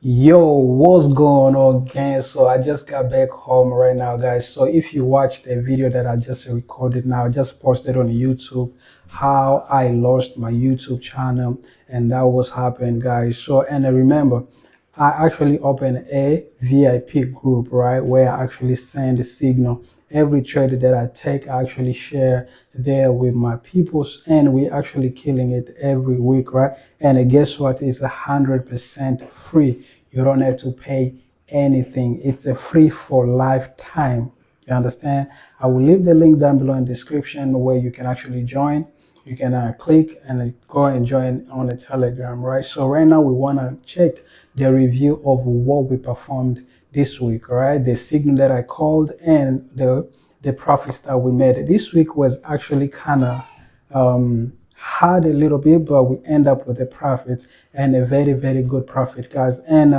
Yo, what's going on, gang? So I just got back home right now, guys. So if you watched the video that I just recorded now, I just posted on YouTube how I lost my YouTube channel, and that was happening, guys. So and remember, I actually opened a VIP group, right, where I actually send a signal. Every trade that I take, I actually share there with my peoples, and we actually killing it every week, right? And guess what? It's 100% free. You don't have to pay anything. It's a free for lifetime. You understand? I will leave the link down below in the description where you can actually join. You can click and go and join on the Telegram, right? So right now we want to check the review of what we performed this week, right? The signal that I called and the profits that we made. This week was actually kind of hard a little bit, but we end up with a profit and a very good profit, guys. And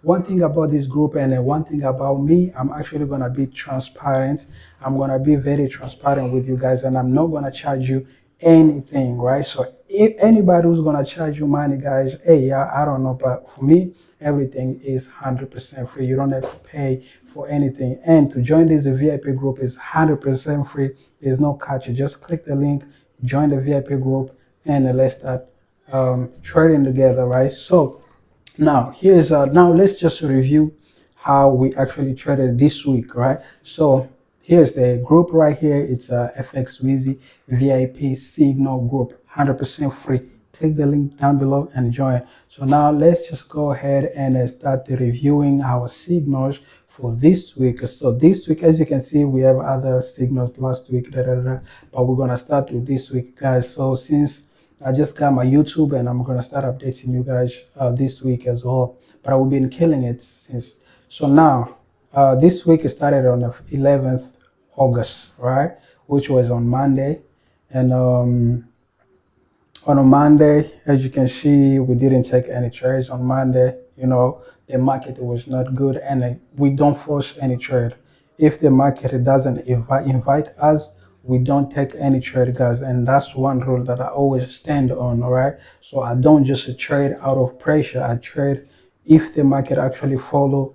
one thing about this group and one thing about me, I'm actually gonna be transparent. I'm gonna be very transparent with you guys, and I'm not gonna charge you anything, right? So if anybody who's gonna charge you money, guys, hey, I don't know, but for me, everything is 100% free. You don't have to pay for anything, and to join this VIP group is 100% free. There's no catch. You just click the link, join the VIP group, and let's start trading together, right? So now here's now let's just review how we actually traded this week, right? So here's the group right here. It's FX Wizy VIP Signal group, 100% free. Click the link down below and join. So now let's just go ahead and start reviewing our signals for this week. So this week, as you can see, we have other signals last week, but we're gonna start with this week, guys. So since I just got my YouTube and I'm gonna start updating you guys this week as well. But I've been killing it since. So now, this week started on the 11th August, right? Which was on Monday, and on a Monday, as you can see, we didn't take any trades on Monday. You know, the market was not good, and we don't force any trade. If the market doesn't invite us, we don't take any trade, guys. And that's one rule that I always stand on, all right? So I don't just trade out of pressure. I trade if the market actually follow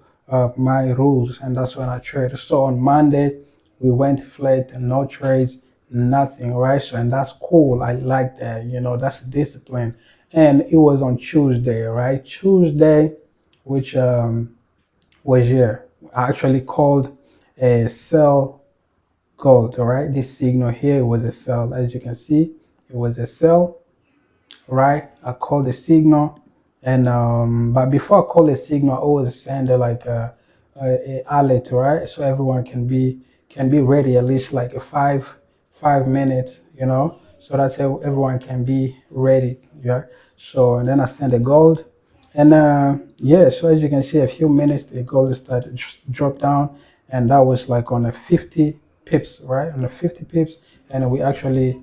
my rules, and that's when I trade. So on Monday, we went flat and no trades, nothing, right? So and that's cool. I like that. You know, that's discipline. And it was on Tuesday, right? Tuesday, which was here. I actually called a sell gold. All right, this signal here was a sell. As you can see, it was a sell, right? I called the signal, and but before I call the signal, I always send like a alert, right? So everyone can be ready at least like a five minutes, you know, so that everyone can be ready. Yeah. So and then I send the gold, and yeah. So as you can see, a few minutes the gold started drop down, and that was like on a 50 pips, right? On the 50 pips, and we actually.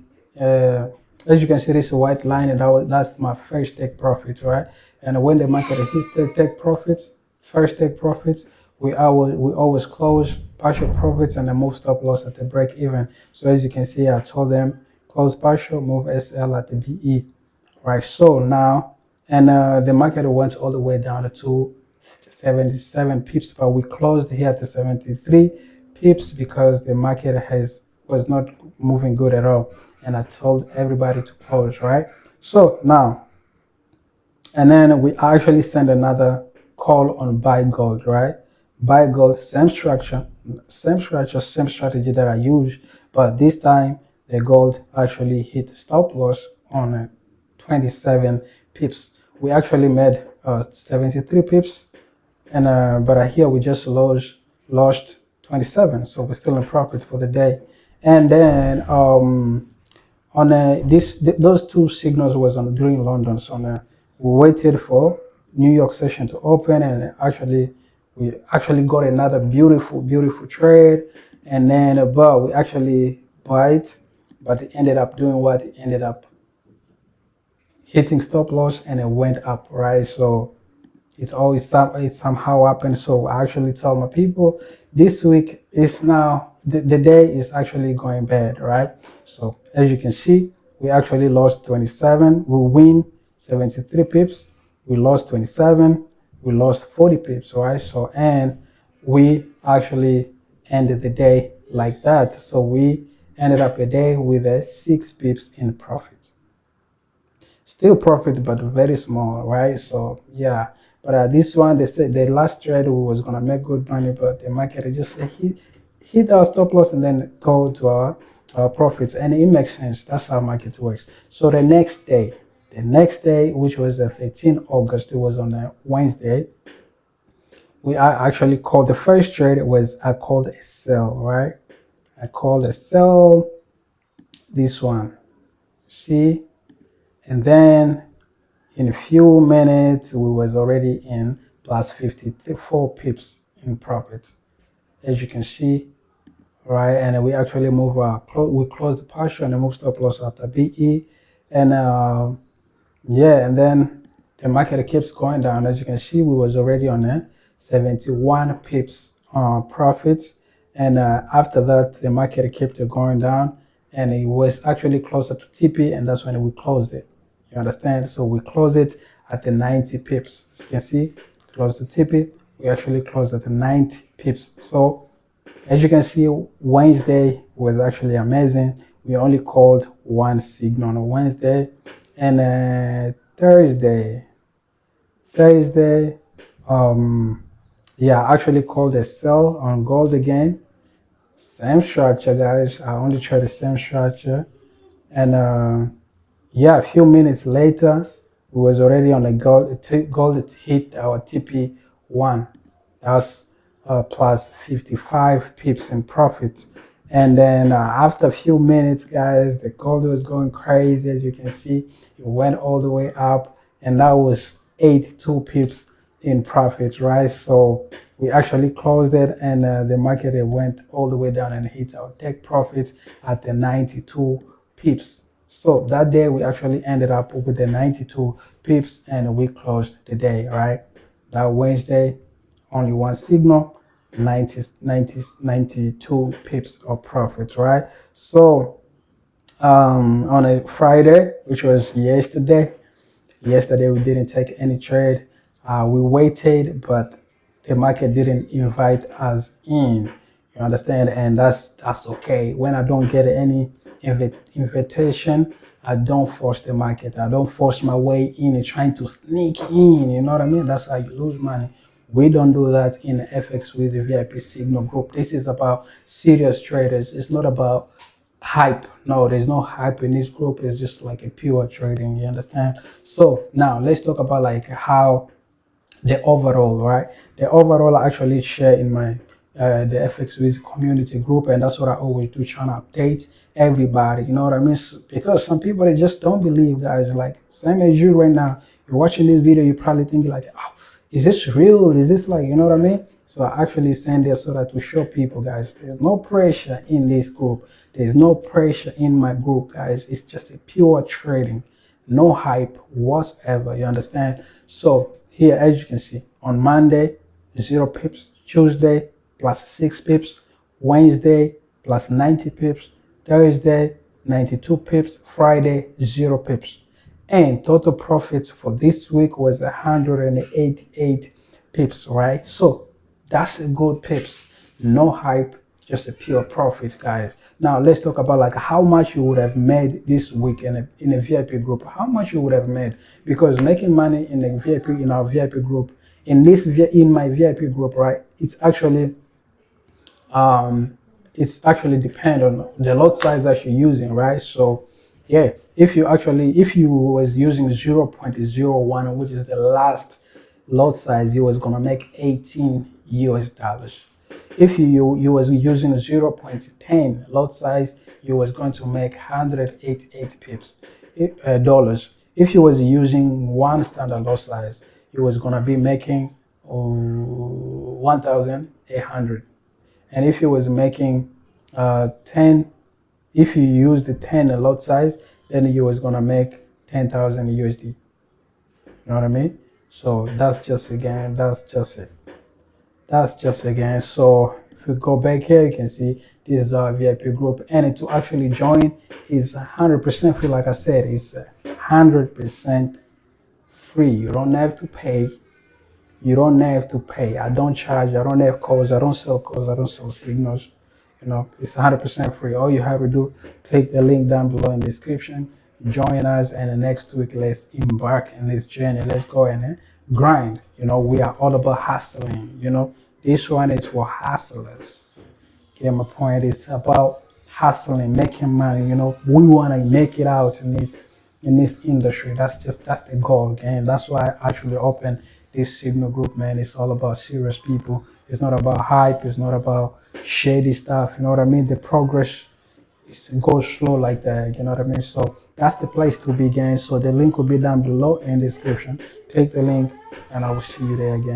As you can see, this white line, and that's my first take profit, right? And when the market hits the take profits, first take profits, we always close partial profits and then move stop loss at the break even. So as you can see, I told them close partial, move SL at the BE, right? So now, and the market went all the way down to 77 pips, but we closed here at the 73 pips because the market was not moving good at all, and I told everybody to close, right? So now, and then we actually send another call on buy gold, right? Buy gold, same strategy that I use, but this time the gold actually hit stop loss on 27 pips. We actually made 73 pips, and but here we just lost 27, so we're still in profit for the day. And then on those two signals was on during London. So we waited for New York session to open, and actually we actually got another beautiful trade, and then but we actually bought it, but it ended up doing what? It ended up hitting stop loss, and it went up, right? So it somehow happens. So I actually tell my people this week is now the day is actually going bad, right? So as you can see, we actually lost 27. We win 73 pips. We lost 27, we lost 40 pips, right? So, and we actually ended the day like that. So we ended up a day with a 6 pips in profit. Still profit, but very small, right? So yeah, but this one, they said the last trade we was gonna make good money, but the market just hit our stop loss and then go to our profits, and it makes sense. That's how market works. So the next day, which was the 13th August, it was on a Wednesday. I actually called the first trade was I called a sell, right? I called a sell this one, see, and then in a few minutes, we was already in plus 54 pips in profit, as you can see, right? And we actually move we closed the partial and move stop loss after BE, and yeah, and then the market keeps going down. As you can see, we was already on a 71 pips profit, and after that, the market kept going down, and it was actually closer to TP, and that's when we closed it. You understand? So we closed it at the 90 pips. As you can see, close to TP. We actually closed at the 90 pips. So as you can see, Wednesday was actually amazing. We only called one signal on Wednesday, and Thursday, um, yeah, I actually called a sell on gold again. Same structure, guys. I only tried the same structure, and yeah, a few minutes later, we was already on a gold. Gold hit our TP1. That's plus 55 pips in profit. And then after a few minutes, guys, the gold was going crazy. As you can see, it went all the way up, and that was 82 pips in profit, right? So we actually closed it, and the market it went all the way down and hit our take profit at the 92 pips. So that day we actually ended up with the 92 pips, and we closed the day, right? That Wednesday, only one signal, 92 pips of profit, right? So on a Friday, which was yesterday we didn't take any trade. We waited, but the market didn't invite us in. You understand? And that's okay. When I don't get any invitation, I don't force the market. I don't force my way in and trying to sneak in. You know what I mean? That's how you lose money. We don't do that in the FX with the VIP Signal group. This is about serious traders. It's not about hype. No, there's no hype in this group. It's just like a pure trading. You understand? So now let's talk about like how the overall, right? The overall I actually share in my the FX with community group, and that's what I always do, trying to update everybody. You know what I mean? Because some people they just don't believe, guys. Like same as you right now, you're watching this video, you probably think like, oh, is this real? Is this like, you know what I mean? So I actually send it so that to show people, guys, there's no pressure in this group. There's no pressure in my group, guys. It's just a pure trading, no hype whatsoever. You understand? So here, as you can see, on Monday, 0 pips, Tuesday, plus 6 pips, Wednesday, plus 90 pips, Thursday, 92 pips, Friday, 0 pips. And total profits for this week was 188 pips, right? So that's a good pips. No hype, just a pure profit, guys. Now let's talk about like how much you would have made this week in a VIP group. How much you would have made, because making money in a VIP in our VIP group, in my VIP group, right? Um, it's actually depend on the lot size that you're using, right? So yeah, if you was using 0.01, which is the last lot size, you was gonna make 18 US dollars. If you was using 0.10 lot size, you was going to make 188 pips dollars. If you was using one standard lot size, you was gonna be making 1,800. And if you was making 10, if you use the 10 a lot size, then you was gonna make 10,000 USD. You know what I mean? So that's just again. So if you go back here, you can see this is our VIP group, and to actually join is 100% free. Like I said, it's 100% free. You don't have to pay. You don't have to pay. I don't charge. I don't have calls. I don't sell calls. I don't sell signals. It's 100% free. All you have to do, click the link down below in the description. Join us, and the next week, let's embark in this journey. Let's go and grind. We are all about hustling. This one is for hustlers. Okay, my point is about hustling, making money. We want to make it out in this industry. That's the goal, okay? And that's why I actually opened this signal group, man. It's all about serious people. It's not about hype. It's not about shady stuff. You know what I mean? The progress goes slow like that. You know what I mean? So that's the place to begin. So the link will be down below in the description. Click the link, and I will see you there again.